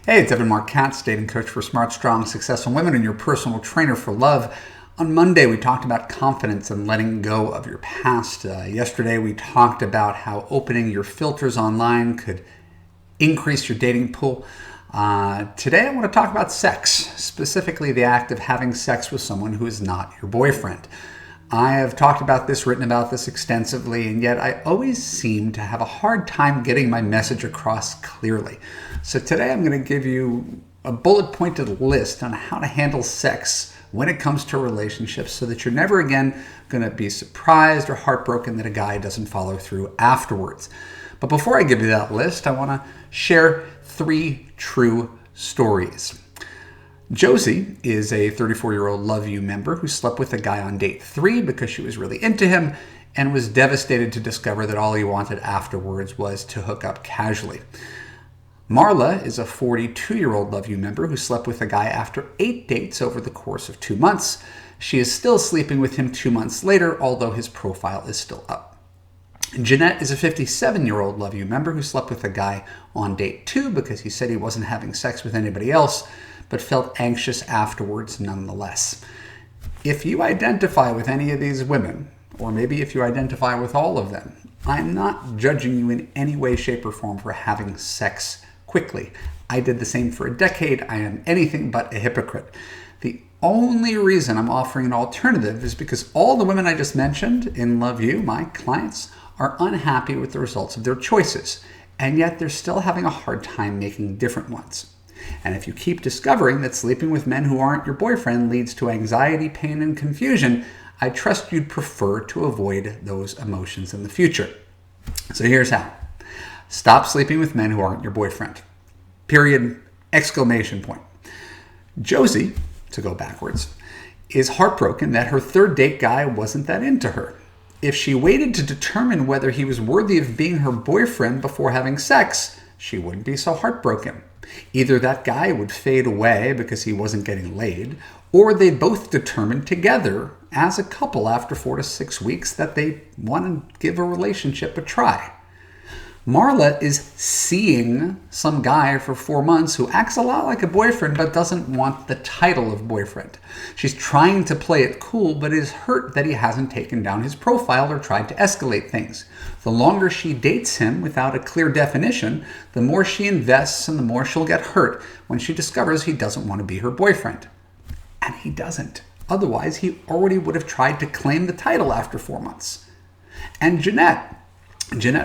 Hey, it's Evan Mark Katz, dating coach for smart, strong, successful women and your personal trainer for love. On Monday, we talked about confidence and letting go of your past. Yesterday, we talked about how opening your filters online could increase your dating pool. Today, I want to talk about sex, specifically the act of having sex with someone who is not your boyfriend. I have talked about this, written about this extensively, and yet I always seem to have a hard time getting my message across clearly. So today I'm going to give you a bullet-pointed list on how to handle sex when it comes to relationships so that you're never again going to be surprised or heartbroken that a guy doesn't follow through afterwards. But before I give you that list, I want to share 3 true stories. Josie is a 34-year-old Love U member who slept with a guy on date 3 because she was really into him and was devastated to discover that all he wanted afterwards was to hook up casually. Marla is a 42-year-old Love U member who slept with a guy after 8 dates over the course of 2 months. She is still sleeping with him 2 months later, although his profile is still up. Jeanette is a 57-year-old Love U member who slept with a guy on date 2 because he said he wasn't having sex with anybody else, but felt anxious afterwards nonetheless. If you identify with any of these women, or maybe if you identify with all of them, I'm not judging you in any way, shape, or form for having sex quickly. I did the same for a decade. I am anything but a hypocrite. The only reason I'm offering an alternative is because all the women I just mentioned in Love U, my clients, are unhappy with the results of their choices, and yet they're still having a hard time making different ones. And if you keep discovering that sleeping with men who aren't your boyfriend leads to anxiety, pain, and confusion, I trust you'd prefer to avoid those emotions in the future. So here's how. Stop sleeping with men who aren't your boyfriend. Period. Exclamation point. Josie, to go backwards, is heartbroken that her 3rd date guy wasn't that into her. If she waited to determine whether he was worthy of being her boyfriend before having sex, she wouldn't be so heartbroken. Either that guy would fade away because he wasn't getting laid, or they'd both determine together as a couple after 4 to 6 weeks that they want to give a relationship a try. Marla is seeing some guy for 4 months who acts a lot like a boyfriend but doesn't want the title of boyfriend. She's trying to play it cool but is hurt that he hasn't taken down his profile or tried to escalate things. The longer she dates him without a clear definition, the more she invests and the more she'll get hurt when she discovers he doesn't want to be her boyfriend. And he doesn't. Otherwise, he already would have tried to claim the title after 4 months. And Jeanette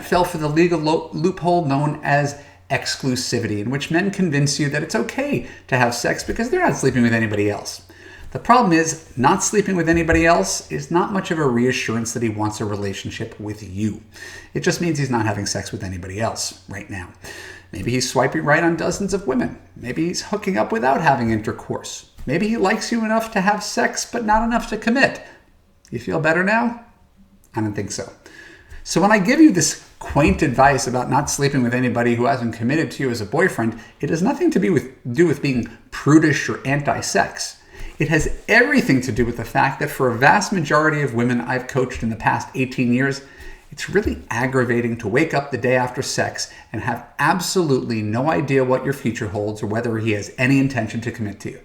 fell for the legal loophole known as exclusivity, in which men convince you that it's okay to have sex because they're not sleeping with anybody else. The problem is, not sleeping with anybody else is not much of a reassurance that he wants a relationship with you. It just means he's not having sex with anybody else right now. Maybe he's swiping right on dozens of women. Maybe he's hooking up without having intercourse. Maybe he likes you enough to have sex, but not enough to commit. You feel better now? I don't think so. So when I give you this quaint advice about not sleeping with anybody who hasn't committed to you as a boyfriend, it has nothing to do with being prudish or anti-sex. It has everything to do with the fact that for a vast majority of women I've coached in the past 18 years, it's really aggravating to wake up the day after sex and have absolutely no idea what your future holds or whether he has any intention to commit to you.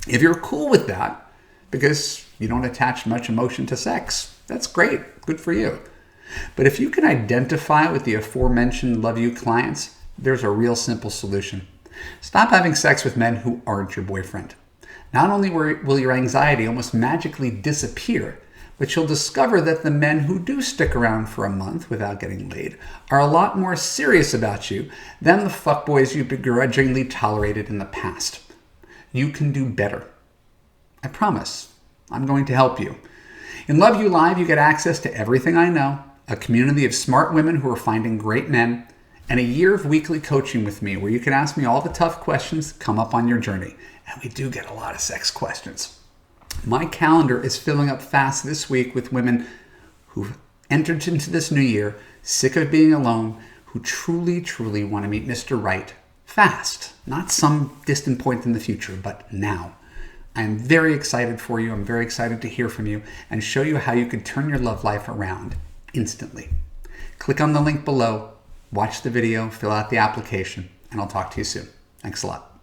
If you're cool with that, because you don't attach much emotion to sex, that's great. Good for you. But if you can identify with the aforementioned Love U clients, there's a real simple solution. Stop having sex with men who aren't your boyfriend. Not only will your anxiety almost magically disappear, but you'll discover that the men who do stick around for a month without getting laid are a lot more serious about you than the fuckboys you begrudgingly tolerated in the past. You can do better. I promise. I'm going to help you. In Love U Live, you get access to everything I know, a community of smart women who are finding great men, and a year of weekly coaching with me where you can ask me all the tough questions that come up on your journey. And we do get a lot of sex questions. My calendar is filling up fast this week with women who've entered into this new year, sick of being alone, who truly, truly want to meet Mr. Right fast. Not some distant point in the future, but now. I'm very excited for you. I'm very excited to hear from you and show you how you can turn your love life around instantly. Click on the link below, watch the video, fill out the application, and I'll talk to you soon. Thanks a lot.